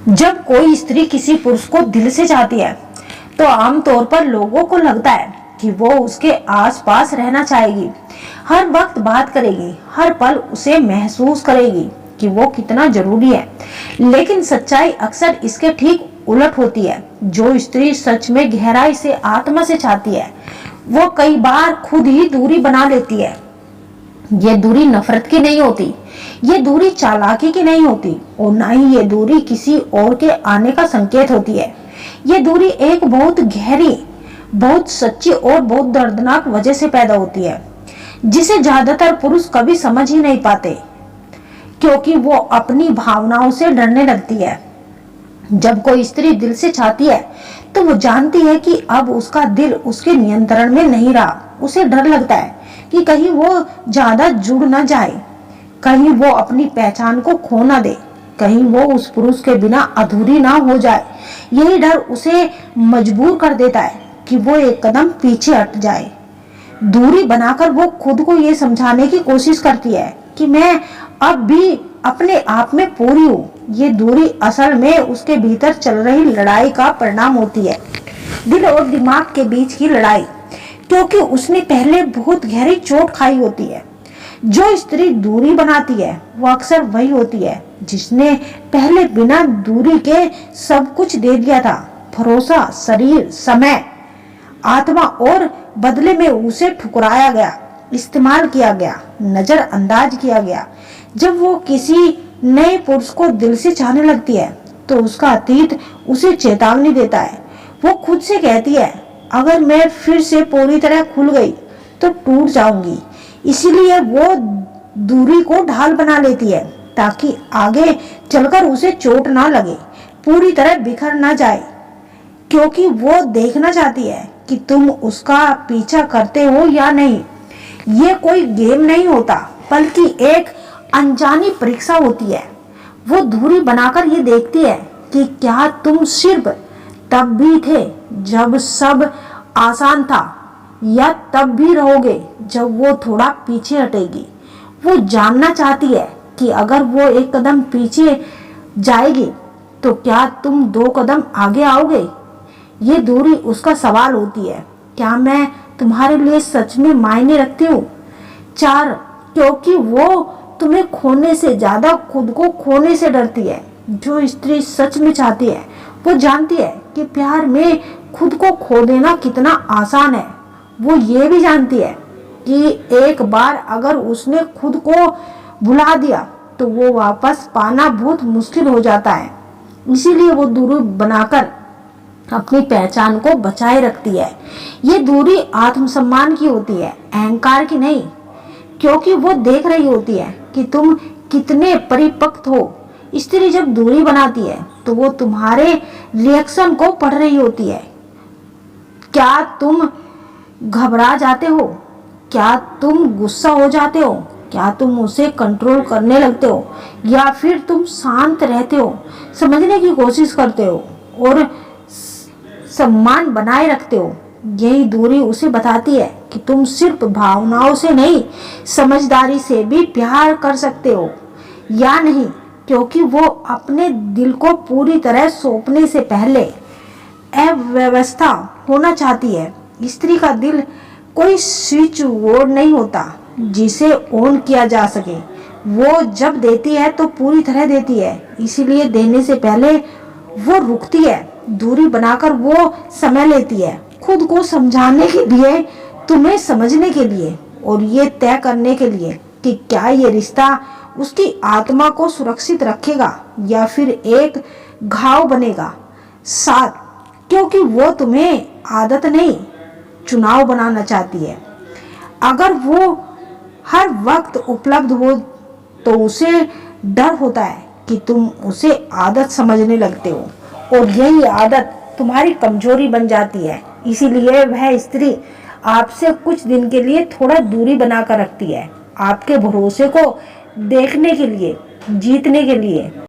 जब कोई स्त्री किसी पुरुष को दिल से चाहती है तो आमतौर पर लोगों को लगता है कि वो उसके आसपास रहना चाहेगी, हर वक्त बात करेगी, हर पल उसे महसूस करेगी कि वो कितना जरूरी है। लेकिन सच्चाई अक्सर इसके ठीक उलट होती है। जो स्त्री सच में गहराई से आत्मा से चाहती है वो कई बार खुद ही दूरी बना लेती है। ये दूरी नफरत की नहीं होती, ये दूरी चालाकी की नहीं होती और ना ही ये दूरी किसी और के आने का संकेत होती है। ये दूरी एक बहुत गहरी, बहुत सच्ची और बहुत दर्दनाक वजह से पैदा होती है, जिसे ज्यादातर पुरुष कभी समझ ही नहीं पाते, क्योंकि वो अपनी भावनाओं से डरने लगती है। जब कोई स्त्री दिल से चाहती है तो वो जानती है कि अब उसका दिल उसके नियंत्रण में नहीं रहा। उसे डर लगता है कि कहीं वो ज्यादा जुड़ ना जाए, कहीं वो अपनी पहचान को खो ना दे, कहीं वो उस पुरुष के बिना अधूरी ना हो जाए। यही डर उसे मजबूर कर देता है कि वो एक कदम पीछे हट जाए। दूरी बनाकर वो खुद को ये समझाने की कोशिश करती है कि मैं अब भी अपने आप में पूरी हूँ। ये दूरी असल में उसके भीतर चल रही लड़ाई का परिणाम होती है, दिल और दिमाग के बीच की लड़ाई, क्योंकि उसने पहले बहुत गहरी चोट खाई होती है। जो स्त्री दूरी बनाती है वो अक्सर वही होती है जिसने पहले बिना दूरी के सब कुछ दे दिया था, भरोसा, शरीर, समय, आत्मा, और बदले में उसे ठुकराया गया, इस्तेमाल किया गया, नजरअंदाज किया गया। जब वो किसी नए पुरुष को दिल से चाहने लगती है तो उसका अतीत उसे चेतावनी देता है। वो खुद से कहती है, अगर मैं फिर से पूरी तरह खुल गई तो टूट जाऊंगी। इसीलिए वो दूरी को ढाल बना लेती है ताकि आगे चलकर उसे चोट ना लगे, पूरी तरह बिखर ना जाए, क्योंकि वो देखना चाहती है कि तुम उसका पीछा करते हो या नहीं। ये कोई गेम नहीं होता, बल्कि एक अनजानी परीक्षा होती है। वो दूरी बनाकर ये देखती है कि क्या तुम सिर्फ तब भी थे जब सब आसान था, या तब भी रहोगे जब वो थोड़ा पीछे हटेगी। वो जानना चाहती है कि अगर वो एक कदम पीछे जाएगी तो क्या तुम 2 कदम आगे आओगे। ये दूरी उसका सवाल होती है, क्या मैं तुम्हारे लिए सच में मायने रखती हूँ। 4, क्योंकि वो तुम्हें खोने से ज्यादा खुद को खोने से डरती है। जो स्त्री सच में चाहती है वो जानती है कि प्यार में खुद को खो देना कितना आसान है। वो ये भी जानती है कि एक बार अगर उसने खुद को भुला दिया तो वो वापस पाना बहुत मुश्किल हो जाता है। इसीलिए वो दूरी बनाकर अपनी पहचान को बचाए रखती है। ये दूरी आत्मसम्मान की होती है, अहंकार की नहीं, क्योंकि वो देख रही होती है कि तुम कितने परिपक्व हो। स्त्री जब दूरी बनाती है तो वो तुम्हारे रिएक्शन को पढ़ रही होती है। क्या तुम घबरा जाते हो, क्या तुम गुस्सा हो जाते हो, क्या तुम उसे कंट्रोल करने लगते हो, या फिर तुम शांत रहते हो, समझने की कोशिश करते हो और सम्मान बनाए रखते हो। यही दूरी उसे बताती है कि तुम सिर्फ भावनाओं से नहीं, समझदारी से भी प्यार कर सकते हो या नहीं, क्योंकि वो अपने दिल को पूरी तरह सौंपने से पहले अव्यवस्था होना चाहती है। स्त्री का दिल कोई स्विच बोर्ड नहीं होता जिसे ऑन किया जा सके। वो जब देती है तो पूरी तरह देती है, इसीलिए देने से पहले वो रुकती है। दूरी बनाकर वो समय लेती है, खुद को समझाने के लिए, तुम्हें समझने के लिए, और ये तय करने के लिए कि क्या ये रिश्ता उसकी आत्मा को सुरक्षित रखेगा या फिर एक घाव बनेगा। 7, क्योंकि वो तुम्हें आदत नहीं, चुनाव बनाना चाहती है। अगर वो हर वक्त उपलब्ध हो तो उसे डर होता है कि तुम उसे आदत समझने लगते हो और यही आदत तुम्हारी कमजोरी बन जाती है। इसीलिए वह स्त्री आपसे कुछ दिन के लिए थोड़ा दूरी बनाकर रखती है, आपके भरोसे को देखने के लिए, जीतने के लिए।